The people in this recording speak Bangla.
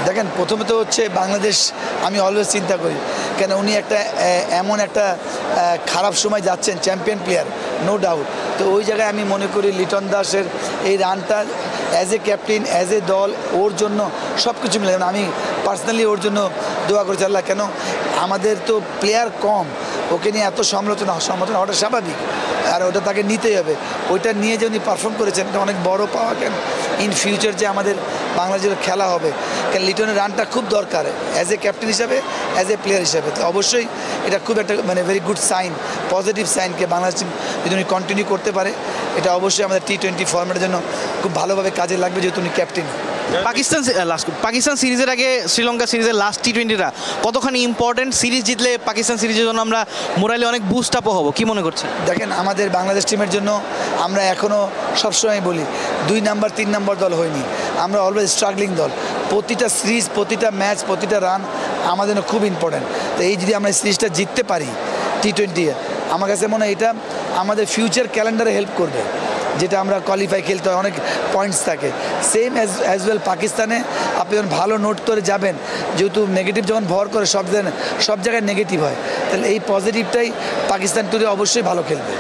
দেখেন প্রথমে তো হচ্ছে বাংলাদেশ, আমি অলওয়েজ চিন্তা করি কেন উনি একটা এমন একটা খারাপ সময় যাচ্ছেন, চ্যাম্পিয়ন প্লেয়ার নো ডাউট। তো ওই জায়গায় আমি মনে করি লিটন দাসের এই রানটা as a captain, as a দল, ওর জন্য সব কিছু মিলে আমি পার্সোনালি ওর জন্য দোয়া করেছি আল্লাহ। কেন আমাদের তো প্লেয়ার কম, ওকে নিয়ে এত সমালোচনা হওয়াটা স্বাভাবিক, আর ওটা তাকে নিতেই হবে। ওইটা নিয়ে যে উনি পারফর্ম করেছেন এটা অনেক বড় পাওয়া। কেন ইন ফিউচার যে আমাদের বাংলাদেশের খেলা হবে, কেন লিটনের রানটা খুব দরকার অ্যাজ এ ক্যাপ্টেন হিসাবে, অ্যাজ এ প্লেয়ার হিসাবে। তো অবশ্যই এটা খুব একটা ভেরি গুড সাইন, পজিটিভ সাইনকে বাংলাদেশ যদি উনি কন্টিনিউ করতে পারে, এটা অবশ্যই আমাদের T20 ফর্মেটের জন্য খুব ভালোভাবে কাজে লাগবে, যেহেতু উনি ক্যাপ্টেন। পাকিস্তান সিরিজের আগে শ্রীলঙ্কা সিরিজের লাস্ট T20টা কতখানি ইম্পর্টেন্ট? সিরিজ জিতলে পাকিস্তান সিরিজের জন্য আমরা মোরালি অনেক বুস্ট আপ হবো, কি মনে করছেন? দেখেন আমাদের বাংলাদেশ টিমের জন্য আমরা এখনও সবসময় বলি 2 নাম্বার 3 নাম্বার দল হয়নি, আমরা অলওয়েজ স্ট্রাগলিং দল। প্রতিটা সিরিজ, প্রতিটা ম্যাচ, প্রতিটা রান আমাদের জন্য খুব ইম্পর্টেন্ট। তো এই যদি আমরা সিরিজটা জিততে পারি T20, আমার কাছে মনে হয় এটা আমাদের ফিউচার ক্যালেন্ডারে হেল্প করবে, যেটা আমরা কোয়ালিফাই খেলতে হয়, অনেক পয়েন্টস থাকে। সেম অ্যাজ ওয়েল পাকিস্তানে আপনি যখন ভালো নোট করে যাবেন, যেহেতু নেগেটিভ যখন ভর করে সব জায়গায় নেগেটিভ হয়, তাহলে এই পজিটিভটাই পাকিস্তান টুরে অবশ্যই ভালো খেলবে।